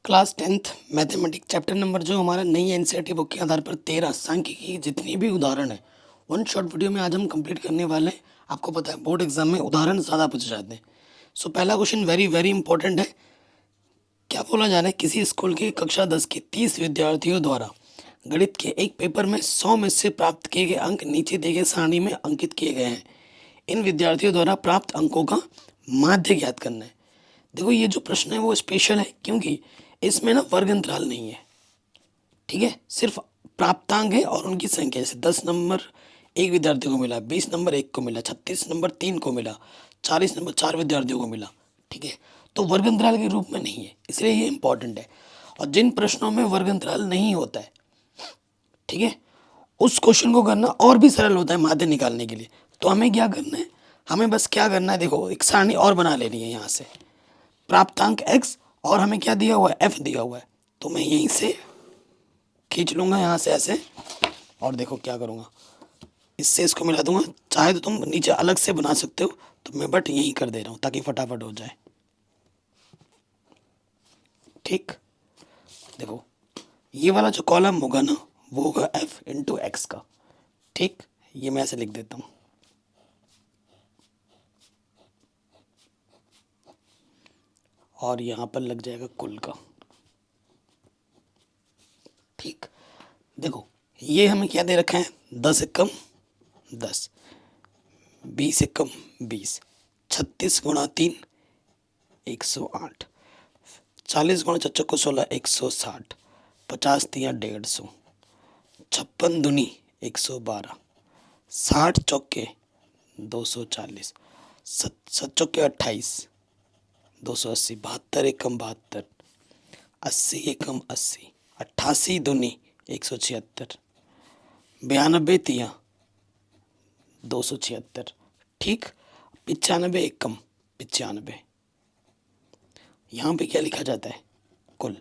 Class 10th mathematics chapter number जो हमारा नई एनसीईआरटी बुक के आधार पर 13 सांख्यिकी की जितनी भी उदाहरण है वन शॉर्ट वीडियो में आज हम कंप्लीट करने वाले हैं। आपको पता है बोर्ड एग्जाम में उदाहरण ज़्यादा पूछे जाते हैं। सो पहला क्वेश्चन वेरी वेरी इंपॉर्टेंट है। क्या बोला जा रहा है, किसी स्कूल की कक्षा 10 के 30 विद्यार्थियों द्वारा गणित के एक पेपर में 100 में से प्राप्त किए गए अंक नीचे दिए गए सारणी में अंकित किए गए हैं। इन विद्यार्थियों द्वारा प्राप्त अंकों का माध्य ज्ञात करना है। देखो ये जो प्रश्न है वो स्पेशल है क्योंकि इसमें ना वर्ग अंतराल नहीं है। ठीक है, सिर्फ प्राप्तांक है और उनकी संख्या, जैसे 10 नंबर एक विद्यार्थी को मिला, 20 नंबर एक को मिला, 36 नंबर 3 को मिला, 40 नंबर 4 विद्यार्थियों को मिला। ठीक है, तो वर्ग अंतराल के रूप में नहीं है, इसलिए ये इंपॉर्टेंट है। और जिन प्रश्नों में वर्ग अंतराल नहीं होता है, ठीक है, उस क्वेश्चन को करना और भी सरल होता है माध्य निकालने के लिए। तो हमें क्या करना है, हमें बस क्या करना है, देखो एक सारणी और बना लेनी है यहाँ से, प्राप्तांक x और हमें क्या दिया हुआ है, f दिया हुआ है। तो मैं यहीं से खींच लूंगा यहाँ से ऐसे, और देखो क्या करूँगा, इससे इसको मिला दूंगा। चाहे तो तुम नीचे अलग से बना सकते हो, तो मैं बट यहीं कर दे रहा हूँ ताकि फटाफट हो जाए। ठीक, देखो ये वाला जो कॉलम होगा ना वो होगा f इंटू एक्स का। ठीक, ये मैं ऐसे लिख देता हूँ। और यहाँ पर लग जाएगा कुल का। ठीक, देखो ये हमें क्या दे रखा है, 10 एकम 10, 20 एकम 20, 36 गुणा 3 108, 40 गुणा चौको 16 160, 50 तिया 150, 56 दूनी 112, 60 चौके 240, सत चौके 28, 280, 72 एकम 72, 80 एकम 80, 88 दूनी 176, 92 तिया 276। ठीक, 95 एकम 95। यहाँ पे क्या लिखा जाता है, कुल।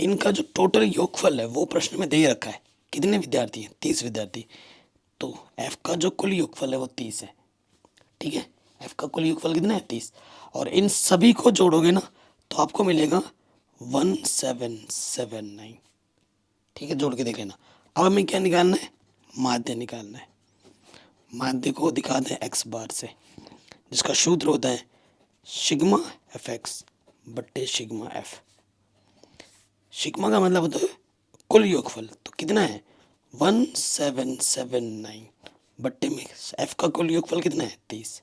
इनका जो टोटल योगफल है वो प्रश्न में दे रखा है। कितने विद्यार्थी हैं, 30 विद्यार्थी। तो f का जो कुल योगफल है वो 30 है। ठीक है, f का कुल योगफल कितना है, 30। और इन सभी को जोड़ोगे ना तो आपको मिलेगा 1779। ठीक है, जोड़ के देख लेना। अब हमें क्या निकालना है, माध्य निकालना है। माध्य को दिखा दें एक्स बार से, जिसका सूत्र होता है सिग्मा एफ एक्स बट्टे सिग्मा एफ। सिग्मा का मतलब होता है कुल योगफल, तो कितना है 1779 बट्टे में एफ का कुल योगफल कितना है 30।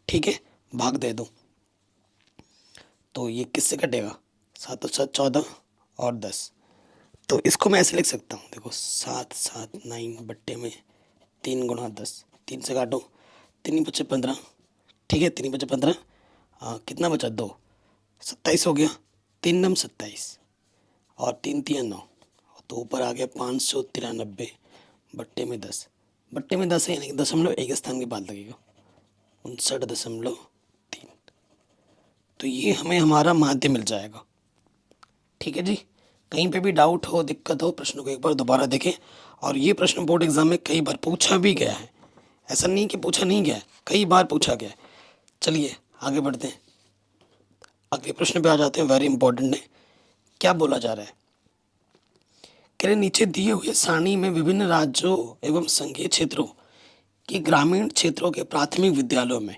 ठीक है, भाग दे दो तो ये किससे कटेगा, 7 और 7 14 और 10। तो इसको मैं ऐसे लिख सकता हूँ, देखो 7 7 9 बट्टे में 3 गुणा 10, 3 से काटो, 3 बचे 15। ठीक है, 3 बचे 15, कितना बचा 2, 27 हो गया, 3 नम 27 और 3 तिया 9, तो ऊपर आ गया 593 बट्टे में 10। बट्टे में 10 है यानी कि दशमलव एक स्थान के बाद लगेगा, 59.3। तो ये हमें हमारा माध्य मिल जाएगा। ठीक है जी, कहीं पे भी डाउट हो, दिक्कत हो, प्रश्न को एक बार दोबारा देखें। और ये प्रश्न बोर्ड एग्जाम में कई बार पूछा भी गया है, ऐसा नहीं कि पूछा नहीं गया है, कई बार पूछा गया है। चलिए आगे बढ़ते हैं, अगले प्रश्न पे आ जाते हैं। वेरी इंपॉर्टेंट है, क्या बोला जा रहा है, कह रहे नीचे दिए हुए सारणी में विभिन्न राज्यों एवं संघीय क्षेत्रों के ग्रामीण क्षेत्रों के प्राथमिक विद्यालयों में,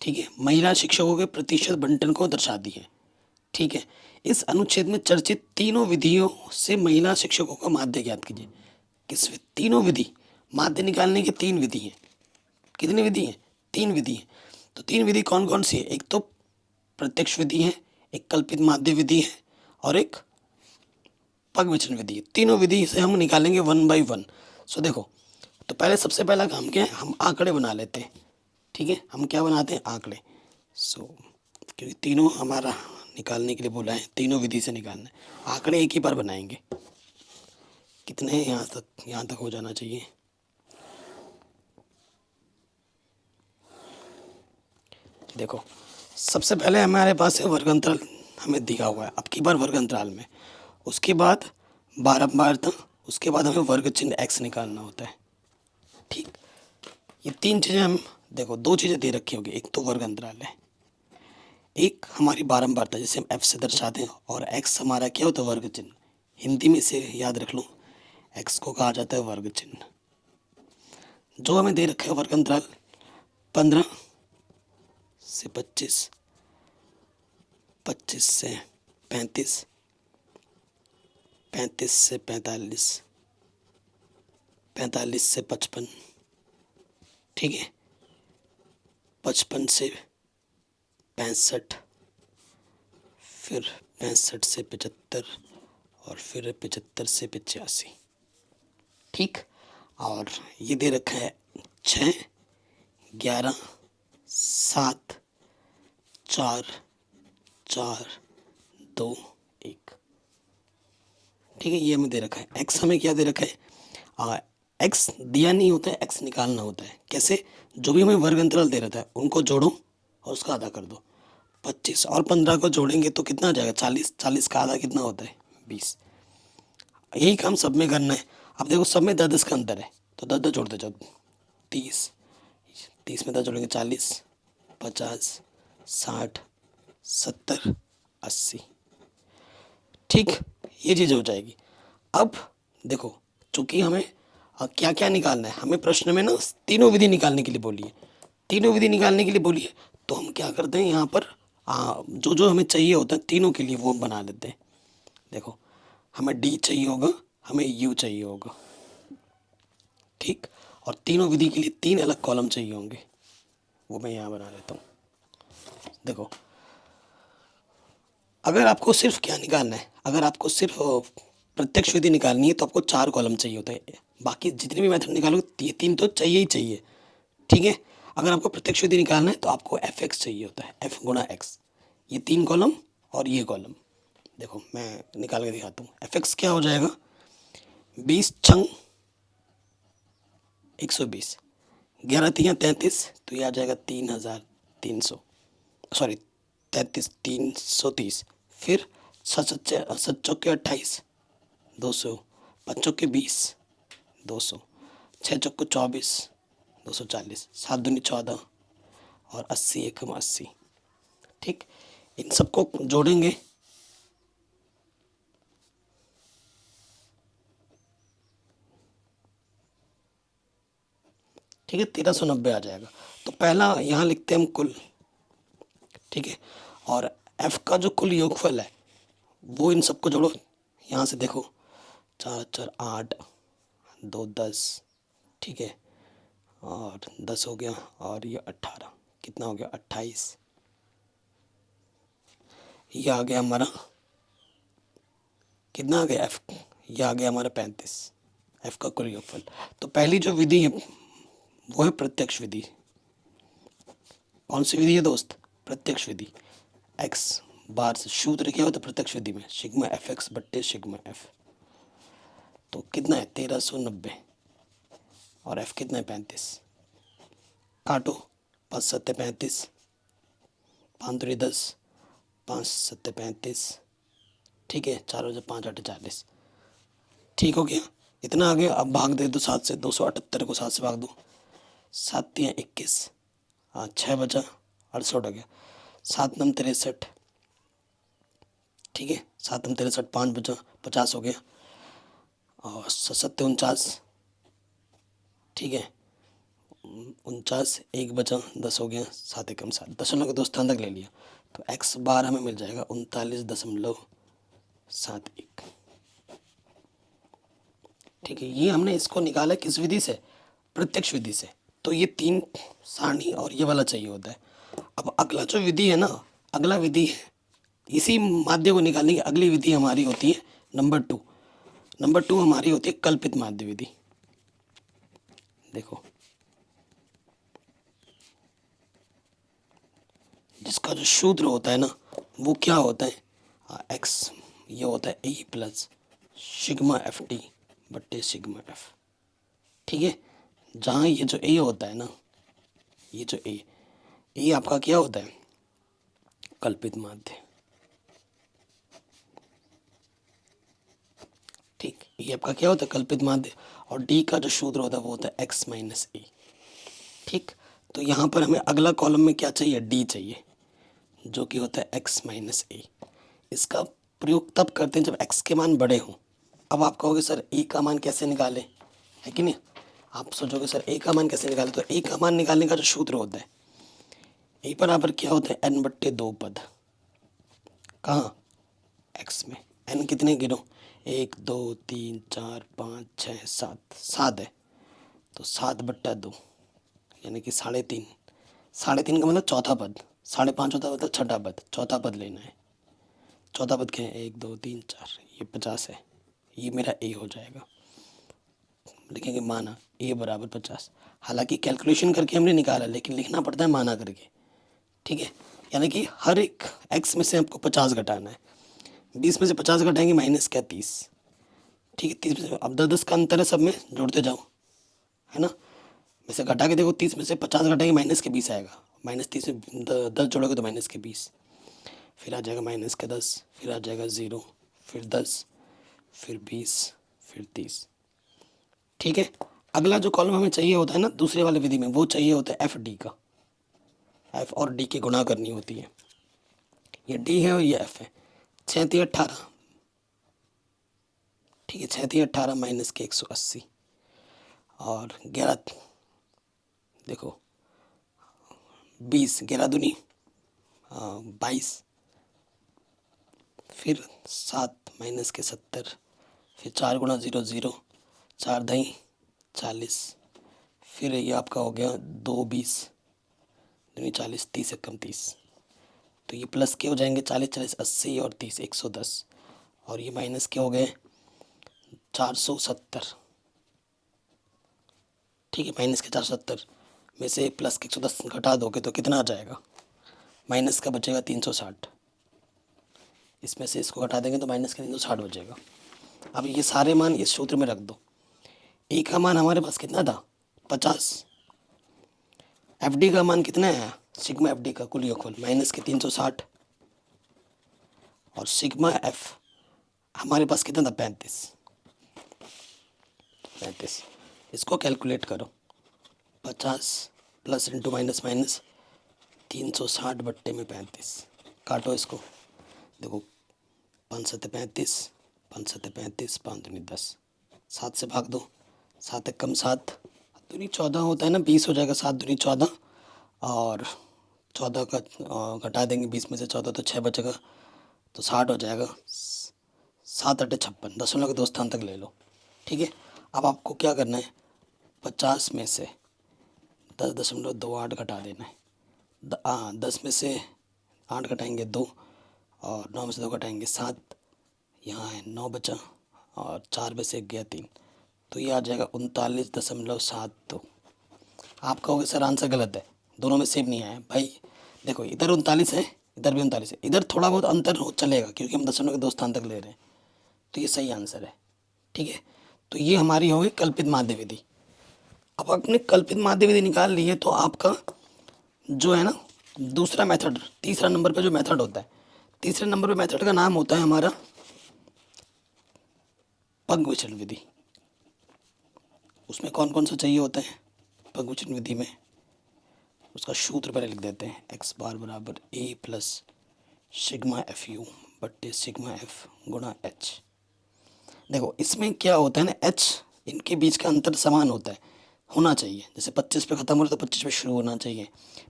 ठीक है, महिला शिक्षकों के प्रतिशत बंटन को दर्शाती है। ठीक है, इस अनुच्छेद में चर्चित तीनों विधियों से महिला शिक्षकों का माध्य ज्ञात कीजिए। किस तीनों विधि, माध्य निकालने की 3 विधि हैं। कितनी विधि हैं, 3 विधि हैं। तो 3 विधि कौन कौन सी है, एक तो प्रत्यक्ष विधि है, एक कल्पित माध्य विधि है और एक पग विचलन विधि है। तीनों विधि से हम निकालेंगे 1 बाई 1। सो देखो, तो पहले सबसे पहला काम क्या है, हम आंकड़े बना लेते हैं। ठीक है, हम क्या बनाते हैं, आंकड़े। सो क्योंकि तीनों हमारा निकालने के लिए बोला है, तीनों विधि से निकालना है। आंकड़े एक ही बार बनाएंगे। कितने हैं, यहाँ तक हो जाना चाहिए। देखो सबसे पहले हमारे पास है वर्ग अंतराल, हमें दिया हुआ है अब की बार वर्ग अंतराल में, उसके बाद बारंबारता, उसके बाद हमें वर्ग चिन्ह x निकालना होता है। ठीक, ये 3 चीज़ें हम, देखो 2 चीज़ें दे रखी होगी, एक तो वर्ग अंतराल है, एक हमारी बारंबारता जिसे हम एफ से दर्शाते हैं, और एक्स हमारा क्या होता है, वर्ग चिन्ह। हिंदी में इसे याद रख लो, एक्स को कहा जाता है वर्ग चिन्ह। जो हमें दे रखा है वर्ग अंतराल 15 से 25, 25 से 35, 35 से 45, 45 से 55, ठीक है, 55 से 65, फिर 65 से 75, और फिर 75 से 85, ठीक। और ये दे रखा है 6, 11, 7, 4, 4, 2, 1, ठीक है। ये हमें दे रखा है। एक्स हमें क्या दे रखा है, एक्स दिया नहीं होता है, एक्स निकालना होता है। कैसे, जो भी हमें वर्ग अंतराल दे रहता है उनको जोड़ो और उसका आधा कर दो। 25 और 15 को जोड़ेंगे तो कितना आ जाएगा, 40, 40 का आधा कितना होता है, 20। यही काम सब में करना है। अब देखो सब में 10-10 का अंतर है, तो 10-10 जोड़ते जाओ। 30, 30 में 10 जोड़ेंगे 40, 50, 60, 70, 80, ठीक। ये चीज़ हो जाएगी। अब देखो, चूंकि हमें क्या क्या निकालना है, हमें प्रश्न में ना तीनों विधि निकालने के लिए बोली है, तीनों विधि निकालने के लिए बोली है। तो हम क्या करते हैं यहाँ पर, जो जो हमें चाहिए होता है तीनों के लिए वो हम बना लेते हैं। देखो, हमें डी चाहिए होगा, हमें यू चाहिए होगा, ठीक। और तीनों विधि के लिए 3 अलग कॉलम चाहिए होंगे, वो मैं यहाँ बना लेता हूँ। देखो, अगर आपको सिर्फ क्या निकालना है, अगर आपको सिर्फ प्रत्यक्ष विधि निकालनी है तो आपको 4 कॉलम चाहिए होते हैं। बाकी जितने भी मेथड निकालोगे ये 3 तो चाहिए ही चाहिए, ठीक है। अगर आपको प्रत्यक्ष विधि निकालना है तो आपको एफ एक्स चाहिए होता है, एफ गुणा एक्स, ये 3 कॉलम और ये कॉलम। देखो मैं निकाल के दिखाता हूँ। एफ एक्स क्या हो जाएगा, 20 छंग 120, 11 तियाँ 33, तो ये आ जाएगा 3300, सॉरी 330, फिर 7 चौके 28, 200, 5 चौके 20, 200, 6 चौके 24, 240, 7 दूनी 14, और 80 एकम 80, ठीक। इन सबको जोड़ेंगे, ठीक है, 1390 आ जाएगा। तो पहला यहाँ लिखते हैं हम कुल, ठीक है। और f का जो कुल योगफल है वो इन सबको जोड़ो। यहाँ से देखो, 4 4 8, 2 10, ठीक है, और 10 हो गया, और ये 18, कितना हो गया 28। ये आ गया हमारा, कितना आ गया f, ये आ गया हमारा 35, f का कुल योगफल। तो पहली जो विधि है वो है प्रत्यक्ष विधि। कौन सी विधि है दोस्त, प्रत्यक्ष विधि। एक्स बार से सूत्र क्या होता है प्रत्यक्ष विधि में, सिग्मा एफ एक्स बट्टे सिग्मा एफ। तो कितना है 1390, और एफ कितना है 35। काटो, 5 7 35, 5 दूनी 10, 5 7 35, ठीक है, 4 बजे 5 8 40, ठीक हो गया। इतना आ गया। अब भाग दे दो 7 से, 278 को 7 से भाग दो, 7 3 21, हाँ 6 बचा 68 हो गया, 7 9 63, ठीक है, 7 9 63, 5 बचा 50 हो गया, और 7 49, ठीक है, 49, 1 बचा 10 हो गया, 7 एकम 7, दशमलव के 2 स्थान तक ले लिया। तो x बार हमें मिल जाएगा 39.71, ठीक है। ये हमने इसको निकाला किस विधि से, प्रत्यक्ष विधि से। तो ये 3 सारणी और ये वाला चाहिए होता है। अब अगला जो विधि है ना, अगला विधि है इसी माध्य को निकालने की अगली विधि हमारी होती है नंबर 2। नंबर 2 हमारी होती है कल्पित माध्य विधि। देखो, जिसका जो सूत्र होता है ना वो क्या होता है, एक्स, ये होता है ए प्लस सिग्मा एफ टी बट्टे सिग्मा एफ, ठीक है। जहाँ ये जो ए होता है ना, ये जो ए आपका क्या होता है, कल्पित माध्य, ठीक। ये आपका क्या होता है, कल्पित माध्य। और डी का जो सूत्र होता है वो होता है एक्स माइनस ए, ठीक। तो यहाँ पर हमें अगला कॉलम में क्या चाहिए, डी चाहिए। जो कि होता है x माइनस ए। इसका प्रयोग तब करते हैं जब x के मान बड़े हों। अब आप कहोगे सर a का मान कैसे निकालें, है कि नहीं। आप सोचोगे सर a का मान कैसे निकालें, तो a का मान निकालने का जो सूत्र होता है, a बराबर क्या होता है n/2 पद। कहाँ, x में। n कितने गिनो, 1 2 3 4 5 6 7, 7 है, तो 7/2 यानी कि 3.5। 3.5 का मतलब चौथा पद, 5.5 होता है मतलब छठा पद, चौथा पद लेना है। चौथा पद क्या है, 1 2 3 4, ये 50 है, ये मेरा ए हो जाएगा। लिखेंगे माना ए बराबर 50। हालांकि कैलकुलेशन करके हमने निकाला, लेकिन लिखना पड़ता है माना करके, ठीक है। यानी कि हर एक एक्स में से आपको 50 घटाना है। 20 में से 50 घटाएंगे माइनस क्या 30, ठीक है। 30 में से अब 10 का अंतर है, सब में जोड़ते जाओ, है ना। वैसे घटा के देखो, 30 में से 50 घटाएंगे माइनस के 20 आएगा, -30 में 10 जोड़ोगे तो माइनस के 20, फिर आ जाएगा माइनस के 10, फिर आ जाएगा 0, फिर 10, फिर 20, फिर 30, ठीक है। अगला जो कॉलम हमें चाहिए होता है ना दूसरे वाले विधि में, वो चाहिए होता है एफ डी का। एफ और डी की गुणा करनी होती है। ये डी है और ये एफ है। 6 3 18, ठीक है। 6 3 18 माइनस के 180, और 11 देखो 20, 11 दूनी 22, फिर 7 माइनस के 70, फिर 4 गुणा 0 0, 4 दही 40, फिर ये आपका हो गया 2 20 दूनी 40, 30 कम 30, तो ये प्लस के हो जाएंगे 40 40 80 और 30 110, और ये माइनस के हो गए 470, ठीक है। माइनस के 470 में से प्लस के 110 घटा दोगे तो कितना आ जाएगा, माइनस का बचेगा 360। इसमें से इसको घटा देंगे तो माइनस का 360 बचेगा। अब ये सारे मान इस सूत्र में रख दो। ए का मान हमारे पास कितना था 50, एफ डी का मान कितना है, सिग्मा एफ डी का कुल योगफल माइनस के 360, और सिग्मा एफ हमारे पास कितना था 35। इसको कैलकुलेट करो, 50 प्लस इंटू माइनस माइनस 360/35, काटो इसको, देखो 5 7 35, 5 7 35, 5 दूनी 10, 7 से भाग दो, 7 एक कम 7, दूनी 14 होता है ना, 20 हो जाएगा, 7 दूनी 14, और 14 का घटा देंगे 20 में से 14 तो 6 बचेगा, तो 60 हो जाएगा। 7 8 56, दशमलव के 2 स्थान तक ले लो, ठीक है। अब आपको क्या करना है, 50 में से 10.28 घटा देना है। 10 में से 8 घटाएंगे 2, और 9 में से 2 घटाएंगे 7, यहाँ है 9 बचा, और 4 में से 1 गया 3, तो ये आ जाएगा 39.72। आप कहोगे सर आंसर गलत है, दोनों में सेम नहीं आया भाई। देखो इधर 39 है, इधर भी 39 है, इधर थोड़ा बहुत अंतर हो चलेगा क्योंकि हम दशमलव के 2 स्थान तक ले रहे हैं, तो ये सही आंसर है, ठीक है। तो ये हमारी हो गई कल्पित माध्य विधि। अब आपने कल्पित माध्य विधि निकाल ली है, तो आपका जो है ना दूसरा मेथड, तीसरा नंबर पे जो मेथड होता है, तीसरे नंबर पे मेथड का नाम होता है हमारा पग विचलन विधि। उसमें कौन कौन सा चाहिए होता है पग विचलन विधि में, उसका सूत्र पहले लिख देते हैं, एक्स बार बराबर ए प्लस सिग्मा एफ यू बट्टे सिग्मा एफ गुणा एच। देखो इसमें क्या होता है ना, एच इनके बीच का अंतर समान होता है, होना चाहिए। जैसे 25 पे ख़त्म हो रहा है तो 25 पे शुरू होना चाहिए,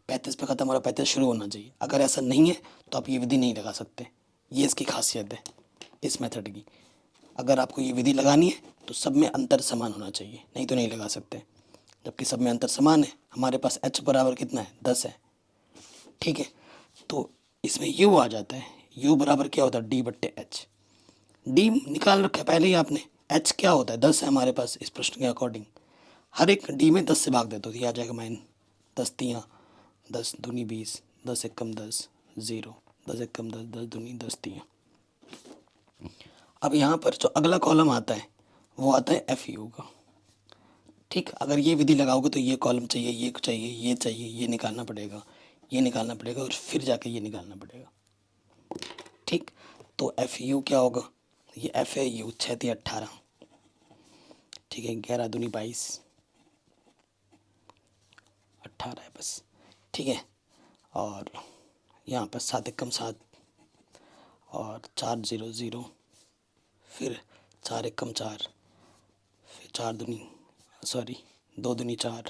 35 पे ख़त्म हो रहा है 35 शुरू होना चाहिए। अगर ऐसा नहीं है तो आप ये विधि नहीं लगा सकते, ये इसकी खासियत है इस मेथड की। अगर आपको ये विधि लगानी है तो सब में अंतर समान होना चाहिए, नहीं तो नहीं लगा सकते। जबकि सब में अंतर समान है, हमारे पास एच बराबर कितना है 10 है, ठीक है। तो इसमें यू आ जाता है, यू बराबर क्या होता है डी बट्टे एच। डी निकाल रखा है पहले ही आपने, एच क्या होता है 10 है हमारे पास इस प्रश्न के अकॉर्डिंग। हर एक डी में 10 से भाग दे तो ये आ जाएगा माइन 10 तियाँ 10 दूनी 20, 10 एक कम 10 0, 10 एक कम 10, 10 दूनी 10 तियाँ। अब यहाँ पर जो अगला कॉलम आता है वो आता है एफ यू का, ठीक। अगर ये विधि लगाओगे तो ये कॉलम चाहिए, ये चाहिए, ये चाहिए, ये निकालना पड़ेगा, ये निकालना पड़ेगा, और फिर जाके ये निकालना पड़ेगा, ठीक। तो एफ यू क्या होगा, ये एफ है यू 6 3 18, ठीक है। 11 दूनी 22, 18 है बस, ठीक है। और यहाँ पर 7 एकम 7 और 4 0 0, फिर 4 एकम 4, फिर 4 दूनी 2 दूनी 4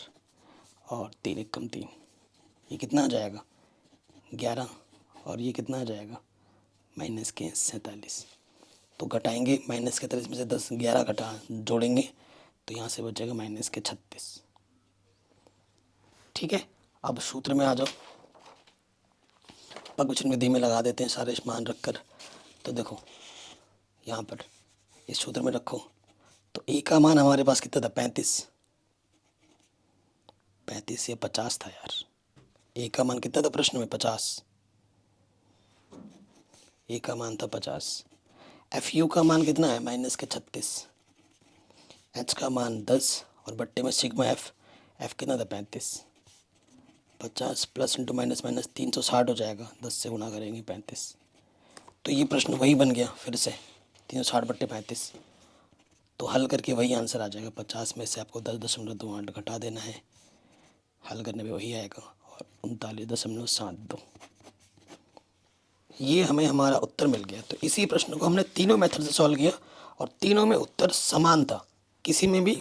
और 3 एकम 3। ये कितना आ जाएगा 11, और ये कितना आ जाएगा माइनस के 47। तो घटाएंगे माइनस के 43 में से 10 11 घटा जोड़ेंगे तो यहाँ से बचेगा माइनस के 36। ठीक है, अब सूत्र में आ जाओ, पगवचन विधि में लगा देते हैं सारे मान रख कर। तो देखो यहाँ पर इस सूत्र में रखो, तो ए का मान हमारे पास कितना था 35 या 50 था यार। ए का मान कितना था प्रश्न में 50, ए का मान था 50। एफ यू का मान कितना है माइनस के 36, एच का मान 10 और बट्टे में सिग्मा एफ, एफ कितना था 35। 50 प्लस इंटू माइनस माइनस 360 हो जाएगा, 10 से गुना करेंगे 35। तो ये प्रश्न वही बन गया फिर से 360 बट्टे 35। तो हल करके वही आंसर आ जाएगा। 50 में से आपको 10.28 घटा देना है, हल करने में वही आएगा, और 39.72 ये हमें हमारा उत्तर मिल गया। तो इसी प्रश्न को हमने तीनों मेथड से सॉल्व किया और तीनों में उत्तर समान था, किसी में भी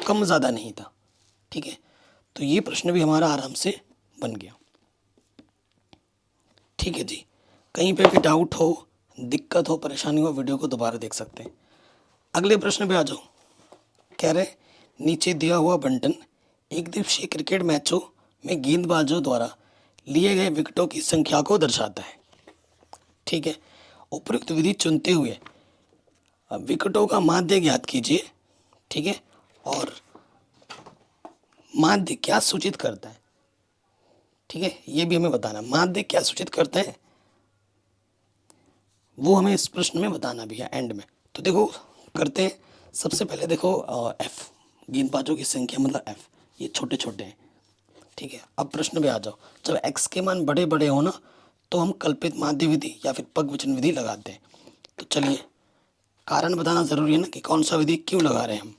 कम ज़्यादा नहीं था। ठीक है, तो ये प्रश्न भी हमारा आराम से बन गया। ठीक है जी, कहीं पे भी डाउट हो, दिक्कत हो, परेशानी हो, वीडियो को दोबारा देख सकते हैं। अगले प्रश्न पे आ जाओ। कह रहे नीचे दिया हुआ बंटन एक दिवसीय क्रिकेट मैचों में गेंदबाजों द्वारा लिए गए विकेटों की संख्या को दर्शाता है। ठीक है, उपयुक्त विधि चुनते हुए विकेटों का माध्य ज्ञात कीजिए। ठीक है, और माध्य क्या सूचित करता है, ठीक है, ये भी हमें बताना। माध्य क्या सूचित करता है वो हमें इस प्रश्न में बताना भी है एंड में। तो देखो करते हैं। सबसे पहले देखो एफ, गेंदबाजों की संख्या मतलब एफ, ये छोटे छोटे हैं। ठीक है, अब प्रश्न पे आ जाओ। जब एक्स के मान बड़े बड़े हो ना तो हम कल्पित माध्य विधि या फिर पगवचन विधि लगाते हैं। तो चलिए, कारण बताना ज़रूरी है ना कि कौन सा विधि क्यों लगा रहे हैं हम।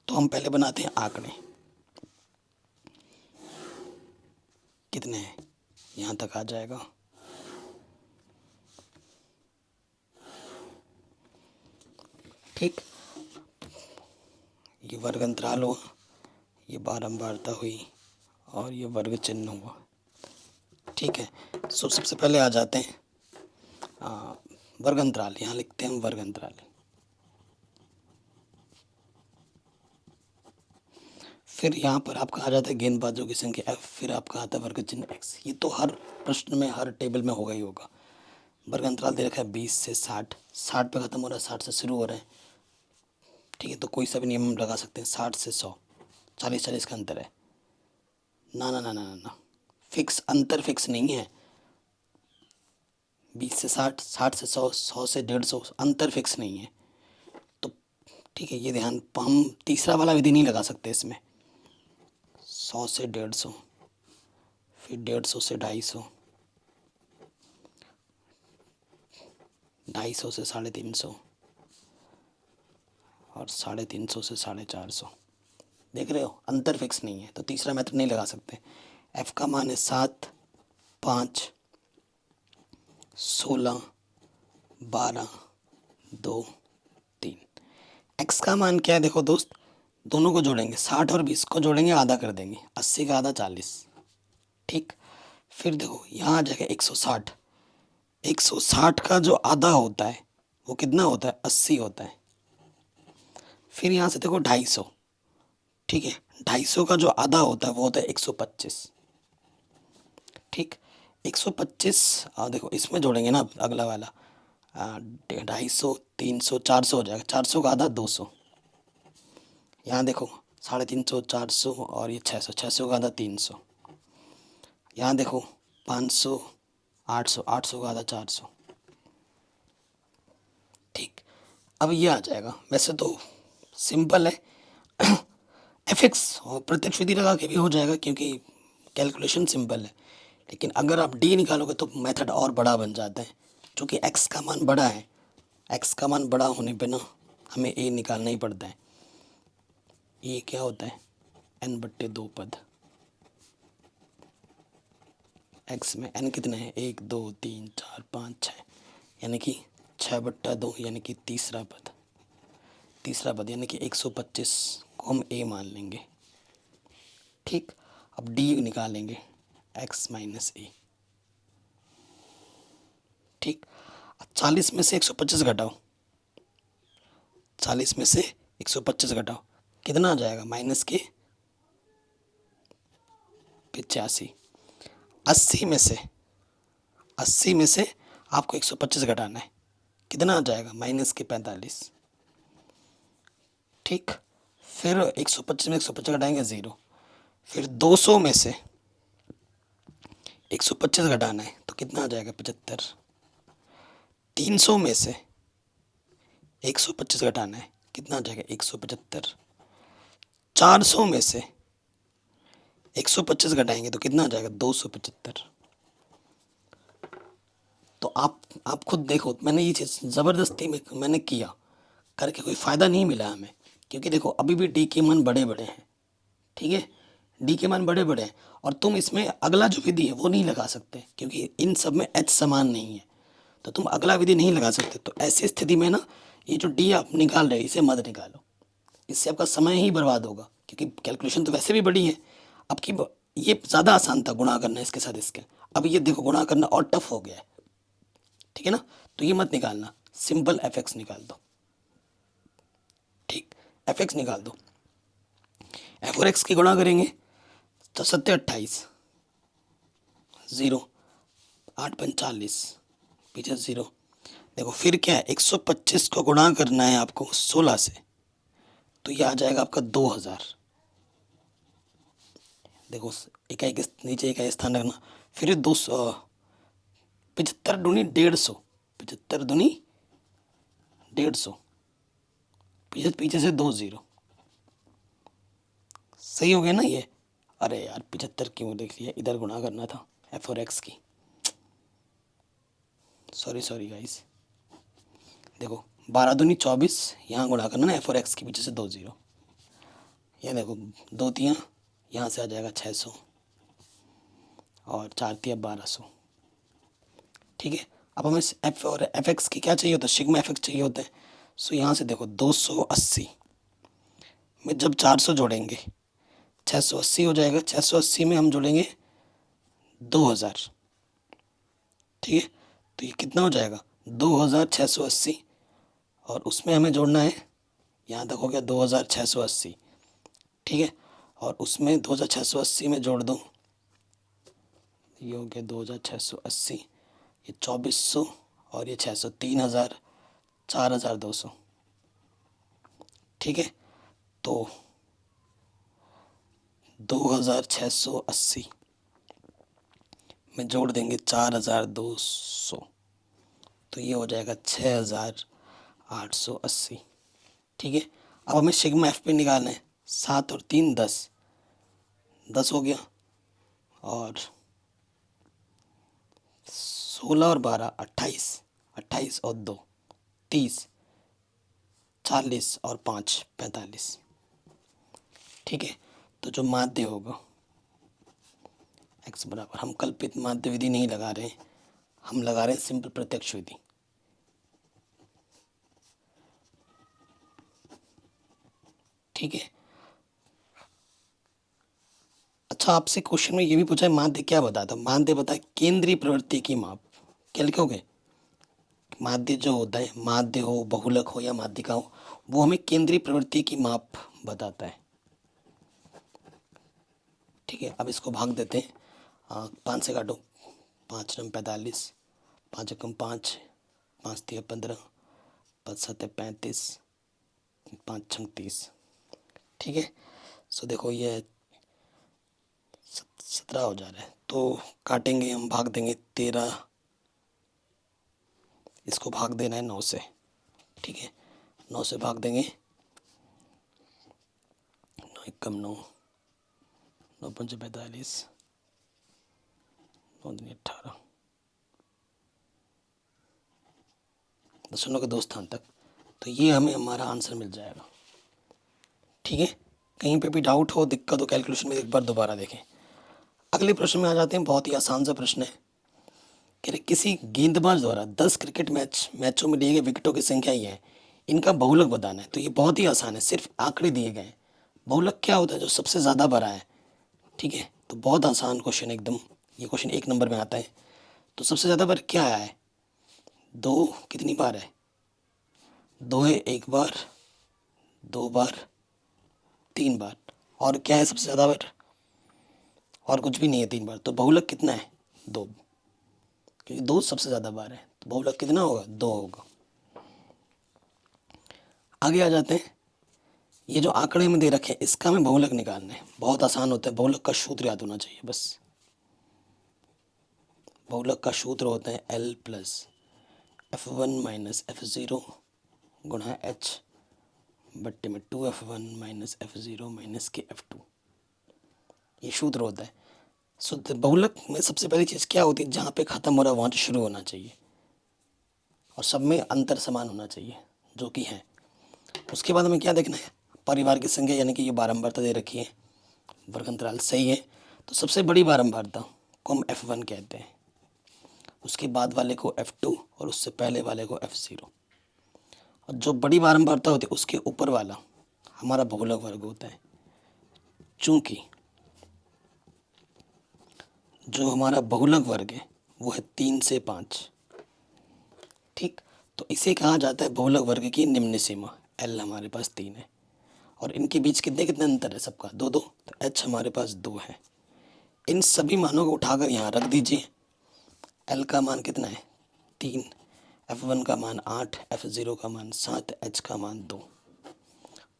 तो हम पहले बनाते हैं आंकड़े, कितने हैं, यहाँ तक आ जाएगा। ठीक, ये वर्ग अंतराल हुआ, ये बारंबारता हुई और ये वर्ग चिन्ह हुआ। ठीक है, सो सबसे पहले आ जाते हैं वर्ग अंतराल। यहाँ लिखते हैं वर्ग अंतराल। फिर यहाँ पर आपका आ जाता है गेंदबाजों की संख्या एफ, फिर आपका आता है वर्ग चिन्ह एक्स। ये तो हर प्रश्न में हर टेबल में होगा ही होगा। वर्ग अंतराल दे रखा है 20 से 60, 60 पे ख़त्म हो रहा है, 60 से शुरू हो रहा है। ठीक है, तो कोई सा भी नियम हम लगा सकते हैं। 60 से 100, 40 का अंतर है। ना ना ना ना ना ना, फिक्स अंतर फिक्स नहीं है। 20 से 60, 60 से 100, 100 से 150, अंतर फिक्स नहीं है। तो ठीक है, ये ध्यान, हम तीसरा वाला विधि नहीं लगा सकते इसमें। 100 से 150, फिर 150 से 250, 250 से 350 और 350 से 450। देख रहे हो, अंतर फिक्स नहीं है, तो तीसरा मेथड नहीं लगा सकते। एफ का मान है 7, 5, 16, 12, 2, 3। एक्स का मान क्या है देखो दोस्त, दोनों को जोड़ेंगे, 60 और 20 को जोड़ेंगे, आधा कर देंगे, 80 का आधा 40। ठीक, फिर देखो यहाँ आ जाएगा 160। 160 का जो आधा होता है वो कितना होता है, 80 होता है। फिर यहाँ से देखो 250। ठीक है, 250 का जो आधा होता है वो होता है 125। ठीक, 125 देखो इसमें जोड़ेंगे ना अगला वाला, 250, 300, 400 हो जाएगा। 400 का आधा 200। यहाँ देखो 350, 400 और ये 600, 600 का आधा 300। यहाँ देखो 500, 800, 800 का आधा 400। ठीक, अब ये आ जाएगा। वैसे तो सिंपल है एफिक्स और प्रत्यक्ष विधि लगा के भी हो जाएगा क्योंकि कैलकुलेशन सिंपल है। लेकिन अगर आप डी निकालोगे तो मेथड और बड़ा बन जाता है, क्योंकि एक्स का मान बड़ा है। एक्स का मान बड़ा होने पे ना हमें ए निकालना ही पड़ता है। ये क्या होता है, n/2 पद। एक्स में एन कितने हैं, 1 2 3 4 5 6, यानी कि 6/2, यानी कि तीसरा पद यानी कि 125 को हम ए मान लेंगे। ठीक, अब डी निकालेंगे, एक्स माइनस ए। ठीक, 40 में से 125 घटाओ, 40 में से 125 घटाओ, कितना आ जाएगा, माइनस के 85। 80 में से आपको 125 घटाना है, कितना आ जाएगा, माइनस के 45। ठीक, फिर 125 में 125 घटाएंगे 0, फिर 200 में से 125 घटाना है तो कितना आ जाएगा, 75। 300 में से 125 घटाना है, कितना आ जाएगा, 175। 400 में से 125 घटाएंगे तो कितना आ जाएगा, 275। तो आप खुद देखो, मैंने ये चीज़ ज़बरदस्ती में मैंने किया, करके कोई फ़ायदा नहीं मिला हमें, क्योंकि देखो अभी भी डी के मान बड़े बड़े हैं। ठीक है, डी के मान बड़े बड़े हैं, और तुम इसमें अगला जो विधि है वो नहीं लगा सकते, क्योंकि इन सब में एच समान नहीं है, तो तुम अगला विधि नहीं लगा सकते। तो ऐसी स्थिति में ना, ये जो डी आप निकाल रहे हो इसे मत निकालो, इससे आपका समय ही बर्बाद होगा, क्योंकि कैलकुलेशन तो वैसे भी बड़ी है। अब की ये ज़्यादा आसान था गुणा करना इसके साथ इसके, अब ये देखो गुणा करना और टफ हो गया है। ठीक है ना, तो ये मत निकालना, सिंपल एफ एक्स निकाल दो। ठीक, एफ एक्स निकाल दो, एफ और एक्स की गुणा करेंगे तो 7 28, 0 8 45, पीछे 0। देखो फिर क्या है, 125 को गुणा करना है आपको 16 से, तो ये आ जाएगा आपका 2000। देखो इकाई के नीचे इकाई स्थान रखना, फिर 200, 75 दूनी 150, 75 दूनी 150, पीछे से 2 0, सही हो गया ना ये। अरे यार 75 क्यों लिख लिया, इधर गुणा करना था एफ और एक्स की, सॉरी गाइस। देखो 12 दूनी 24, यहाँ गुणा करना ना एफ और एक्स की, पीछे से 2 0, ये देखो 2 तियाँ, यहाँ से आ जाएगा 600 और 4 तियाँ 1200। ठीक है, अब हमें एफ और एफ एक्स की क्या चाहिए होता है, सिग्मा एफ एक्स चाहिए होता है। सो यहाँ से देखो 280 में जब 400 जोड़ेंगे 680 हो जाएगा, 680 में हम जोड़ेंगे 2000। ठीक है, तो ये कितना हो जाएगा, 2680, और उसमें हमें जोड़ना है, यहाँ तक हो गया 2680। ठीक है, और उसमें 2680 में जोड़ दो, ये हो गया 2680, ये 2400 और ये 600, 3000, 4200। ठीक है, तो 2680 में जोड़ देंगे 4200, तो ये हो जाएगा 6880। ठीक है, अब हमें सिग्मा एफ पे निकालना है, 7 और 3 10, 10 हो गया, और 16 और 12 28, 28 और 2 30, 40 और 5 45। ठीक है, तो जो माध्य होगा x बराबर, हम कल्पित माध्य विधि नहीं लगा रहे हैं, हम लगा रहे हैं सिंपल प्रत्यक्ष विधि। ठीक है, अच्छा आपसे क्वेश्चन में ये भी पूछा है माध्य क्या बताता, माध्य बताए केंद्रीय प्रवृत्ति की माप। क्या लिखोगे, माध्य जो होता है, माध्य हो बहुलक हो या माध्यिका हो, वो हमें केंद्रीय प्रवृत्ति की माप बताता है। ठीक है, अब इसको भाग देते हैं, 5 से काटो, 5 रम 45, 5 एकम 5, 5 तिया 15, 5 सत्ते 35, 5 छंग 30। ठीक है, सो देखो ये 17 हो जा रहा है, तो काटेंगे हम, भाग देंगे 13, इसको भाग देना है 9 से। ठीक है, 9 से भाग देंगे, 9 एकम 9, 9 पंच 45, 9 दूनी 18, दशमलव के 2 स्थान तक, तो ये हमें हमारा आंसर मिल जाएगा। ठीक है, कहीं पे भी डाउट हो, दिक्कत हो कैलकुलेशन में, एक बार दोबारा देखें। अगले प्रश्न में आ जाते हैं, बहुत ही आसान सा प्रश्न है। कह रहे किसी गेंदबाज द्वारा 10 क्रिकेट मैचों में लिए गए विकेटों की संख्या ये है, इनका बहुलक बताना है। तो ये बहुत ही आसान है, सिर्फ आंकड़े दिए गए हैं। बहुलक क्या होता है? जो सबसे ज़्यादा बड़ा है। ठीक है, तो बहुत आसान क्वेश्चन एकदम। ये क्वेश्चन 1 नंबर में आता है। तो सबसे ज़्यादा बार क्या आया है? 2 कितनी बार है? 2 है 1 बार, 2 बार, 3 बार। और क्या है सबसे ज़्यादा बार? और कुछ भी नहीं है 3 बार। तो बहुलक कितना है? 2, क्योंकि 2 सबसे ज़्यादा बार है। तो बहुलक कितना होगा? 2 होगा। आगे आ जाते हैं। ये जो आंकड़े में दे रखे हैं इसका हमें बहुलक निकालना है। बहुत आसान होता है, बहुलक का सूत्र याद होना चाहिए बस। बहुलक का सूत्र होता है L plus F1 minus F0 गुणा H बट्टे में 2F1 माइनस F0 माइनस के F2। ये सूत्र होता है। शुद्ध बहुलक में सबसे पहली चीज़ क्या होती है? जहाँ पे ख़त्म हो रहा है वहाँ से शुरू होना चाहिए और सब में अंतर समान होना चाहिए, जो कि है। उसके बाद हमें क्या देखना है? परिवार की संख्या, यानी कि ये बारंबारता दे रखी है, वर्ग अंतराल सही है। तो सबसे बड़ी बारंबारता को हम F1 कहते हैं, उसके बाद वाले को F2 और उससे पहले वाले को F0। और जो बड़ी बारंबारता होती है उसके ऊपर वाला हमारा बहुलक वर्ग होता है। चूँकि जो हमारा बहुलक वर्ग है वो है 3 से 5। ठीक, तो इसे कहा जाता है बहुलक वर्ग की निम्न सीमा। L हमारे पास 3 है और इनके बीच कितने कितने अंतर है? सबका 2 2। तो H हमारे पास 2 है। इन सभी मानों को उठाकर यहाँ रख दीजिए। L का मान कितना है? 3, F1 का मान 8, F0 का मान 7, H का मान 2।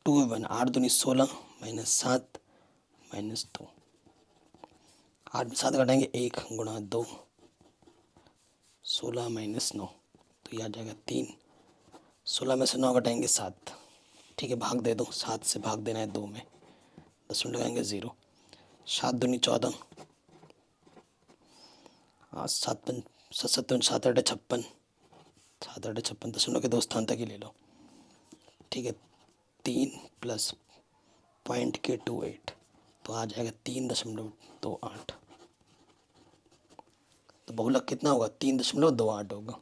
2F1 8 दूनी 16 माइनस 7 माइनस 2। 8 7 घटाएंगे 1 गुणा 2, 16 माइनस 9। तो ये आ जाएगा 3। 16 में से 9 घटाएंगे 7। ठीक है, भाग दे दो। 7 से भाग देना है 2 में, 10 मिनट लगाएंगे 0। 7 दूनी 14, 7 7 7 8 56, 7 8 56। 10 मिनट के 2 स्थान तक ही ले लो। ठीक है, 3 प्लस पॉइंट के 28, तो आ जाएगा 3.28। तो बहुलक कितना होगा? 3.28 होगा।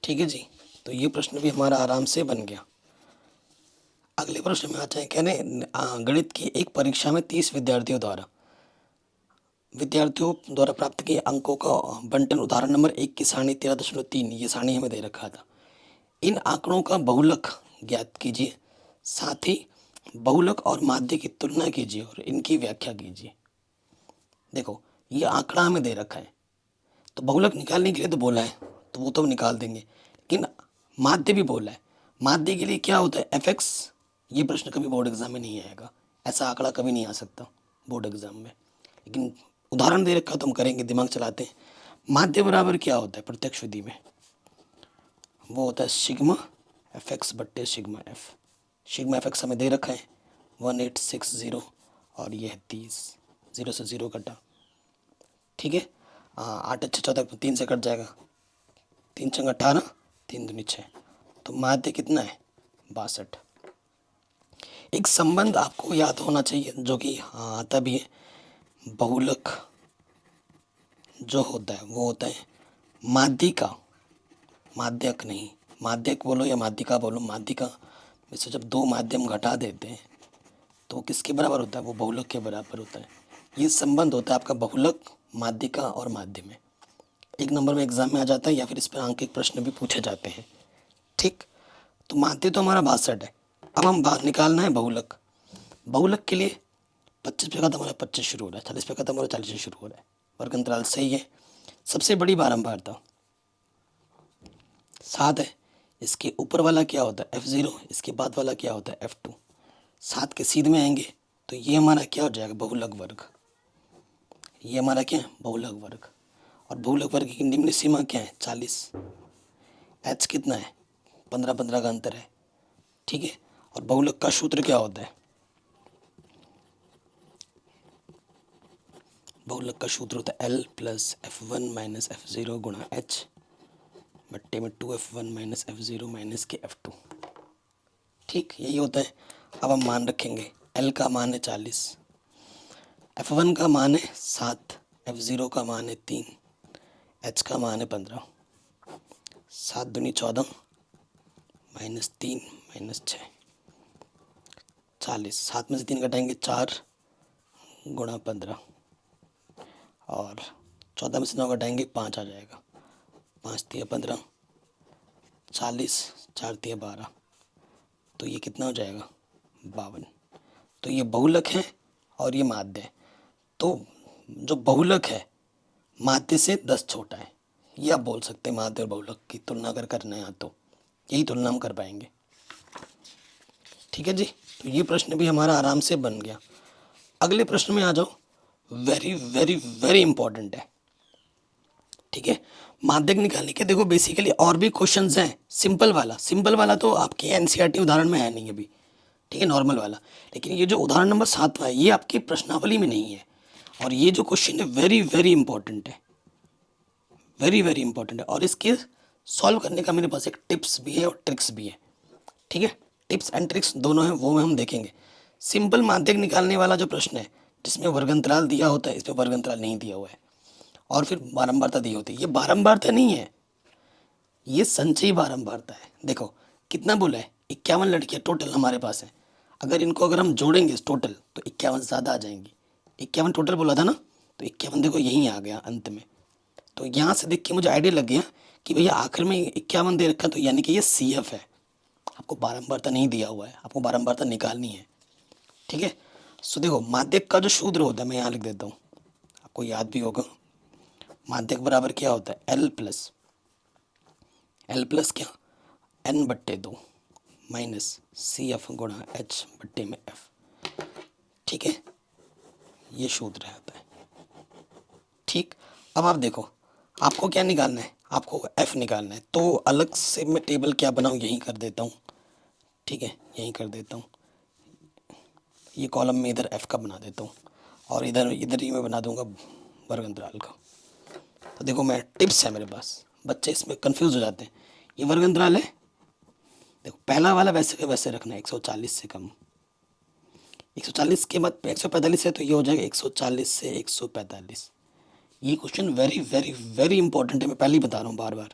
ठीक है जी, तो ये प्रश्न भी हमारा आराम से बन गया। अगले प्रश्न में आता है, कहने गणित की एक परीक्षा में 30 विद्यार्थियों द्वारा प्राप्त किए अंकों का बंटन उदाहरण नंबर 1 की सारणी 13.3, ये सारणी हमें दे रखा था। इन आंकड़ों का बहुलक ज्ञात कीजिए, साथ ही बहुलक और माध्य की तुलना कीजिए और इनकी व्याख्या कीजिए। देखो, ये आंकड़ा हमें दे रखा है, तो बहुलक निकालने के लिए तो बोला है, तो वो तो हम निकाल देंगे। लेकिन माध्य भी बोला है। माध्य के लिए क्या होता है? Fx। ये प्रश्न कभी बोर्ड एग्जाम में नहीं आएगा, ऐसा आंकड़ा कभी नहीं आ सकता बोर्ड एग्जाम में। लेकिन उदाहरण दे रखा तो हम करेंगे, दिमाग चलाते हैं। माध्य बराबर क्या होता है प्रत्यक्ष विधि में? वो होता है सिग्मा Fx बट्टे सिग्मा F। सिग्मा Fx हमें दे रखा है 1860 और ये है 30। 0 से 0 कटा। ठीक है, 8 अच्छे 14, 3 से कट जाएगा। 3 छंग 18, 3 दूनी 6। तो माध्य कितना है? 62। एक संबंध आपको याद होना चाहिए जो कि आता भी है। बहुलक जो होता है वो होता है माध्यिका, माध्यक नहीं, माध्यक बोलो या माध्यिका बोलो। माध्यिका में से जब 2 माध्यम घटा देते हैं तो किसके बराबर होता है? वो बहुलक के बराबर होता है। ये संबंध होता है आपका बहुलक, माध्यिका और माध्य में। 1 नंबर में एग्जाम में आ जाता है या फिर इस पर अंक एक प्रश्न भी पूछे जाते हैं। ठीक, तो माध्य तो हमारा 62 है। अब हम निकालना है बहुलक। बहुलक के लिए 25 पे खत्म हो रहा है, 25 शुरू हो रहा है, 40 पे खत्म हो रहा है, 40 से शुरू हो रहा है। वर्ग अंतराल सही है। सबसे बड़ी बारंबारता 7 है। इसके ऊपर वाला क्या होता है? F0। इसके बाद वाला क्या होता है? F2। 7 के सीध में आएंगे तो ये हमारा क्या हो जाएगा? बहुलक वर्ग। ये हमारा क्या है? बहुलक वर्ग। और बहुलक वर्ग की निम्न सीमा क्या है? 40। H कितना है? 15 15 का अंतर है। ठीक है, और बहुलक का सूत्र क्या होता है? बहुलक का सूत्र होता है L plus F1 minus F0 गुणा H बट्टे में 2F1 माइनस F0 माइनस के F2। ठीक, यही होता है। अब हम मान रखेंगे L का मान है 40, F1 का मान है 7, F0 का मान है 3, H का मान है 15। 7 दूनी 14 माइनस 3 माइनस 6 40। 7 में से 3 घटाएंगे 4 गुणा 15 और 14 में से 9 घटाएंगे 5 आ जाएगा। 5 तिया 15, 40, 4 तिया 12, तो ये कितना हो जाएगा 52। तो ये बहुलक है और ये माध्य है। तो जो बहुलक है माध्य से 10 छोटा है, ये आप बोल सकते हैं। माध्य और बहुलक की तुलना अगर करना है तो यही तुलना हम कर पाएंगे। ठीक है जी, तो ये प्रश्न भी हमारा आराम से बन गया। अगले प्रश्न में आ जाओ, वेरी वेरी वेरी इंपॉर्टेंट है। ठीक है, माध्यक निकालने के देखो बेसिकली और भी क्वेश्चंस हैं। सिंपल वाला तो आपके एनसीईआरटी उदाहरण में है नहीं अभी, ठीक है, नॉर्मल वाला। लेकिन ये जो उदाहरण नंबर 7 है ये आपकी प्रश्नावली में नहीं है, और ये जो क्वेश्चन है वेरी वेरी इंपॉर्टेंट है, वेरी वेरी इंपॉर्टेंट है। और इसके सॉल्व करने का मेरे पास एक टिप्स भी है और ट्रिक्स भी है। ठीक है, टिप्स एंड ट्रिक्स दोनों हैं, वो हम देखेंगे। सिंपल माध्यक निकालने वाला जो प्रश्न है जिसमें वर्गंतराल दिया होता है, इसमें वर्गंतराल नहीं दिया हुआ है और फिर बारंबारता दी होती है। ये बारंबारता नहीं है, ये संचयी बारंबारता है। देखो कितना बोला है, 51 लड़कियां टोटल हमारे पास है। अगर हम जोड़ेंगे टोटल तो 51 ज़्यादा आ जाएंगी। 51 टोटल बोला था ना, तो 51 देखो यहीं आ गया अंत में। तो यहाँ से देख के मुझे आइडिया लग गया कि भैया आखिर में 51 दे रखा, तो यानी कि ये CF है। आपको बारंबारता नहीं दिया हुआ है, आपको बारंबारता निकालनी है। ठीक है, सो देखो माध्यक का जो सूत्र होता है मैं यहाँ लिख देता हूँ, आपको याद भी होगा। माध्यक बराबर क्या होता है, L प्लस क्या, N/2 माइनस CF गुणा H/F। ठीक है, ये सूत्र रहता है। ठीक, अब आप देखो आपको क्या निकालना है, आपको F निकालना है। तो अलग से मैं टेबल क्या बनाऊँ, यहीं कर देता हूँ। ठीक है, यहीं कर देता हूँ। ये कॉलम में इधर F का बना देता हूँ और इधर ही मैं बना दूंगा वर्ग अंतराल का। तो देखो मैं टिप्स है मेरे पास, बच्चे इसमें कंफ्यूज हो जाते हैं। ये वर्ग अंतराल है, देखो पहला वाला वैसे का वैसे रखना है, 140 से कम। 140 के बाद 145 है, तो ये हो जाएगा 140 से 145। ये question very very very important है, मैं पहले ही बता रहा हूँ बार बार।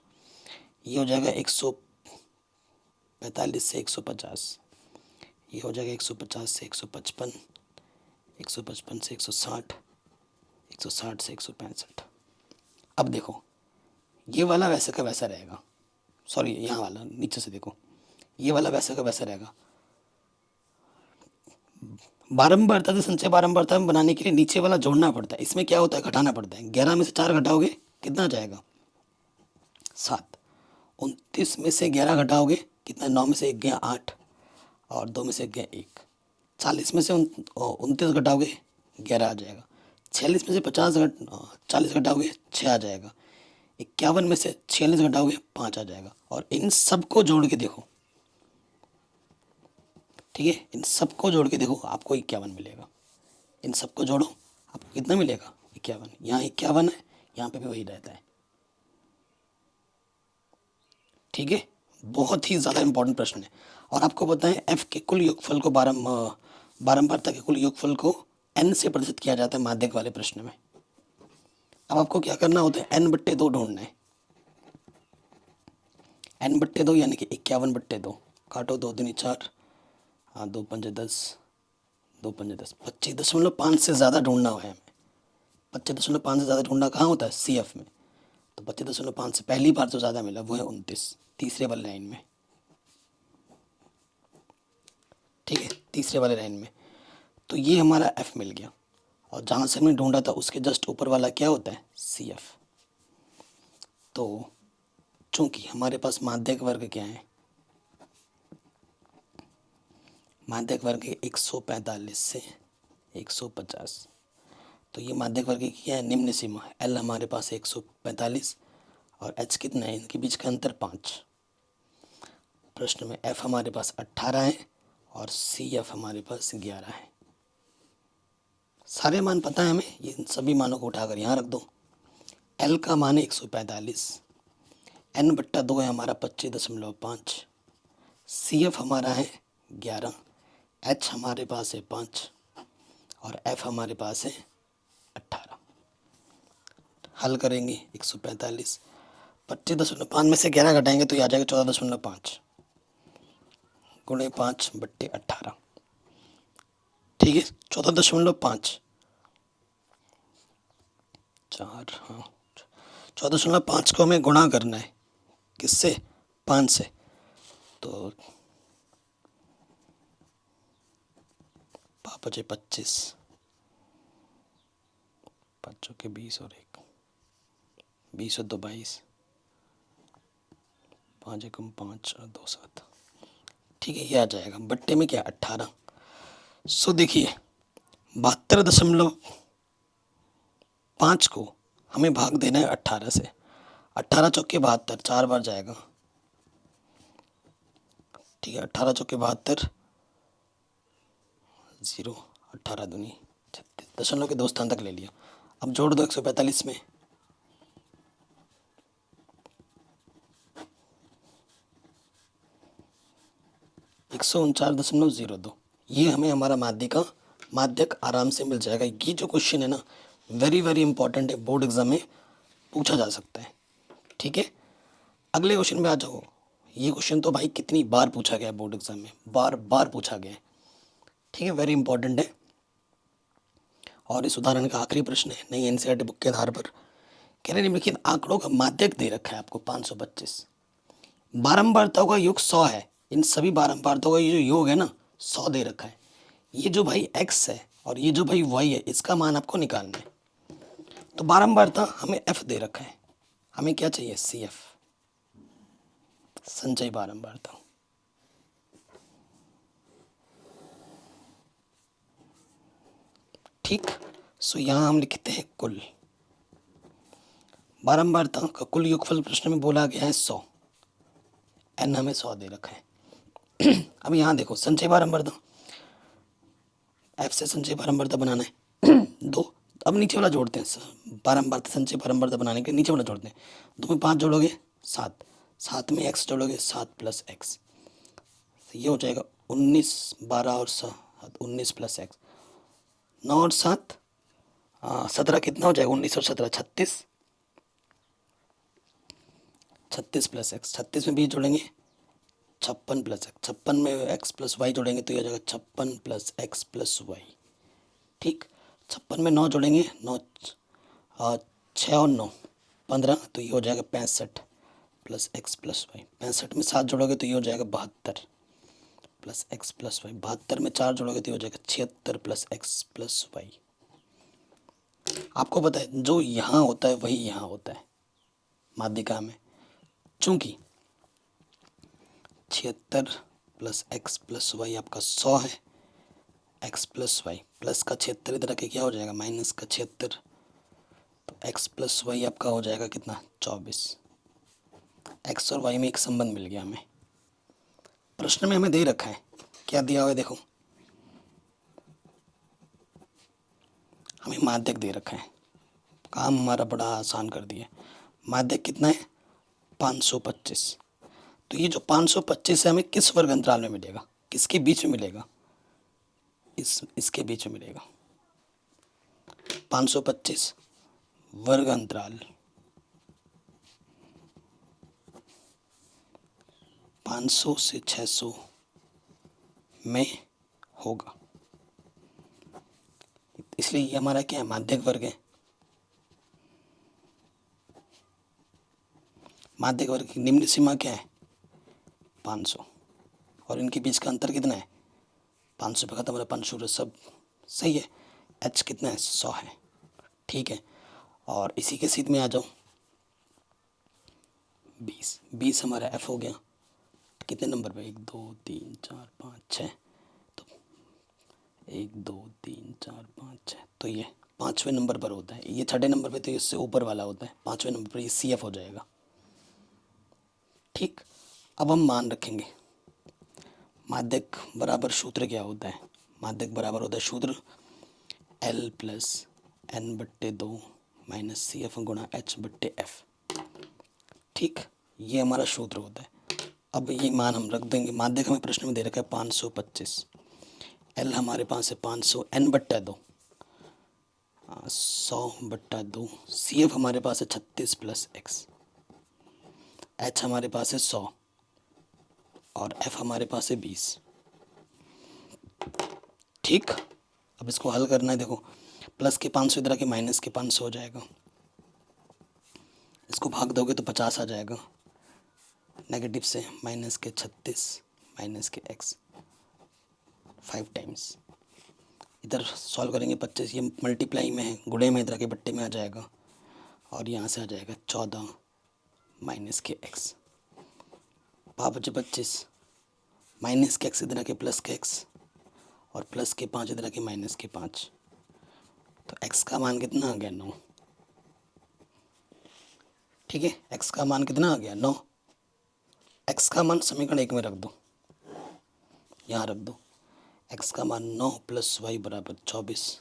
ये हो जाएगा 145 से 150, ये हो जाएगा 150 से 155, 155 से 160, 160 से 165। अब देखो ये वाला वैसे का वैसा रहेगा, सॉरी यहाँ वाला नीचे से देखो, ये वाला वैसे का वैसा रहेगा। बारंबारता से संचय बारंबारता में बनाने के लिए नीचे वाला जोड़ना पड़ता है, इसमें क्या होता है घटाना पड़ता है। 11 में से 4 घटाओगे कितना आ जाएगा 7। 29 में से 11 घटाओगे कितना, 9 में से 1 गया 8 और 2 में से 1 गया 1। 40 में से 29 घटाओगे 11 आ जाएगा। 46 में से 40 घटाओगे 6 आ जाएगा। 51 में से 46 घटाओगे 5 आ जाएगा। और इन सबको जोड़ के देखो, ठीक है, इन सबको जोड़ के देखो आपको 51 मिलेगा। इन सबको जोड़ो आपको कितना मिलेगा 51। यहाँ 51 है, यहाँ पे भी वही रहता है। ठीक है, बहुत ही ज़्यादा इंपॉर्टेंट प्रश्न है। और आपको पता है F के कुल योगफल को बारंबारता के कुल योगफल को N से प्रदर्शित किया जाता है माध्यक वाले प्रश्न में। अब आपको क्या करना होता है, N/2 ढूंढना है। N/2 यानी कि 51/2 काटो, 2 दूनी 4, हाँ 2 पंजे 10, 2 पंजे 10, 25.5 से ज़्यादा ढूंढना है हमें। 25.5 से ज़्यादा ढूंढना कहाँ होता है, CF में। तो 25.5 से पहली बार जो ज़्यादा मिला वो है 29, तीसरे वाले लाइन में। ठीक है, तीसरे वाले लाइन में। तो ये हमारा F मिल गया, और जहाँ से हमने ढूंढा था उसके जस्ट ऊपर वाला क्या होता है, CF। तो चूंकि हमारे पास माध्यक वर्ग क्या है, माध्यक वर्ग 145 से 150। तो ये माध्यक वर्ग की क्या है, निम्न सीमा। L हमारे पास 145 और H कितना है, इनके बीच का अंतर 5। प्रश्न में F हमारे पास 18 है और CF हमारे पास 11 है। सारे मान पता है हमें, ये सभी मानों को उठाकर यहाँ रख दो। L का मान है 145, N/2 है हमारा 25.5, CF हमारा है 11, H हमारे पास है 5 और F हमारे पास है हल करेंगे 145, 25.5 में से 11 घटाएंगे तो ये आ जाएगा 14.5 गुणे 5/18। ठीक है, 14.5 4, हाँ 14.5 को हमें गुणा करना है किससे, 5 से, तो 5 × 25, 5 के 20 और 1 20 और 2 22, 5 × 5 और 2 7। ठीक है, ये आ जाएगा बट्टे में क्या 18। सो देखिए 72.5 को हमें भाग देना है 18 से। 18 चौके 72, 4 बार जाएगा। ठीक है, 18 चौके 72, 0, 18 दूनी 36, दशमलव के 2 स्थान तक ले लिया। अब जोड़ दो 145 में, एक 149.02। ये हमें हमारा माध्यक आराम से मिल जाएगा। ये जो क्वेश्चन है ना, वेरी वेरी इंपॉर्टेंट है, बोर्ड एग्जाम में पूछा जा सकता है। ठीक है, अगले क्वेश्चन में आ जाओ। ये क्वेश्चन तो भाई कितनी बार पूछा गया है बोर्ड एग्जाम में, बार बार पूछा गया है। ठीक है, वेरी इंपॉर्टेंट है। और इस उदाहरण का आखिरी प्रश्न है नई एनसीईआरटी बुक के आधार पर। कह रहे निम्नलिखित आंकड़ों का माध्यक दे रखा है आपको 525। बारंबारताओं का योग 100 है। इन सभी बारंबारताओं का ये जो योग है ना 100 दे रखा है। ये जो भाई x है और ये जो भाई y है, इसका मान आपको निकालना है। तो बारंबारता हमें f दे रखा है, हमें क्या चाहिए CF, संचयी बारंबारता। ठीक, सो यहाँ हम लिखते हैं कुल बारंबारता का कुल योगफल प्रश्न में बोला गया है 100, n हमें 100 दे रखा है। अब यहाँ देखो संचयी बारंबारता, f से संचयी बारंबारता बनाना है 2। अब नीचे वाला जोड़ते हैं, बारंबारता संचयी बारंबारता बनाने के लिए नीचे वाला जोड़ते हैं। 2 में 5 जोड़ोगे 7, 7 में x जोड़ोगे 7 + x, ये हो जाएगा 19, 12 और 7 19 + x, 9 और 7 17, कितना हो जाएगा 19 और 17 36, 36 + x, 36 में 20 जोड़ेंगे 56 + x, 56 में x + y जोड़ेंगे तो ये हो जाएगा 56 + x + y। ठीक, 56 में 9 जोड़ेंगे 9 6 और 9 15, तो ये हो जाएगा 65 + x + y। 65 में 7 जोड़ोगे तो ये हो जाएगा 72 + x + y। 72 में 4 जोड़ोगे तो ये हो जाएगा 76 + x + y। आपको पता है जो यहाँ होता है वही यहाँ होता है माध्यिका में। चूंकि 76 + x + y आपका 100 है, x + y प्लस का 76 इधर रखे क्या हो जाएगा माइनस का 76, तो x + y आपका हो जाएगा कितना 24। x और y में एक संबंध मिल गया हमें। प्रश्न में हमें दे रखा है, क्या दिया हुआ है देखो, हमें माध्यक दे रखा है। काम हमारा बड़ा आसान कर दिया। माध्यक कितना है 525। तो ये जो 525 है हमें किस वर्ग अंतराल में मिलेगा, किसके बीच में मिलेगा, इसके बीच में मिलेगा। 525 वर्ग अंतराल 500 से 600 में होगा, इसलिए ये हमारा क्या है माध्यक वर्ग है। माध्यक वर्ग की निम्न सीमा क्या है 500, और इनके बीच का अंतर कितना है 500 पे खत्म हो रहा है, 500 सब सही है। h कितना है 100 है। ठीक है, और इसी के सीध में आ जाओ 20 हमारा f हो गया। कितने नंबर पे 1 2 3 4 5 6, तो 1 2 3 4 5 6, तो ये 5वें नंबर पर होता है। ये 6ठे नंबर पे तो इससे ऊपर वाला होता है, 5वें नंबर पर ये CF हो जाएगा। ठीक, अब हम मान रखेंगे माध्यक बराबर सूत्र क्या होता है, माध्यक बराबर होता है सूत्र L + n/2 - CF × h/f। ठीक, ये हमारा सूत्र होता है। अब ये मान हम रख देंगे। माध्यक हमें प्रश्न में दे रखा है 525, L हमारे पास है 500, n/2 100/2। CF हमारे पास है 36 प्लस एक्स, H हमारे पास है 100 और F हमारे पास है 20। ठीक, अब इसको हल करना है। देखो प्लस के 500 इधर आके माइनस के 500 हो जाएगा, इसको भाग दोगे तो 50 आ जाएगा। नेगेटिव से माइनस के 36 माइनस के एक्स 5 टाइम्स, इधर सॉल्व करेंगे 25, ये मल्टीप्लाई में है, गुणे में इधर के बट्टे में आ जाएगा और यहाँ से आ जाएगा 14 माइनस के एक्स। 5×25 माइनस के एक्स इधर के प्लस के एक्स और प्लस के 5 इधर के माइनस के 5, तो एक्स का मान कितना आ गया 9। ठीक है, एक्स का मान कितना आ गया 9। एक्स का मान समीकरण 1 में रख दो, यहाँ रख दो, एक्स का मान 9 + y = 24।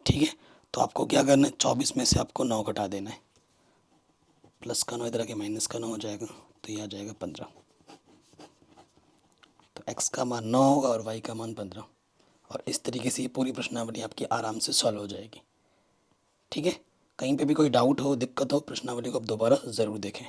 ठीक है, तो आपको क्या करना है, 24 में से आपको 9 घटा देना है, प्लस का 9 इधर के माइनस का 9 हो जाएगा, तो ये आ जाएगा 15। तो x का मान 9 होगा और y का मान 15, और इस तरीके से ये पूरी प्रश्नावली आपकी आराम से सॉल्व हो जाएगी। ठीक है, कहीं पे भी कोई डाउट हो, दिक्कत हो, प्रश्नावली को आप दोबारा ज़रूर देखें।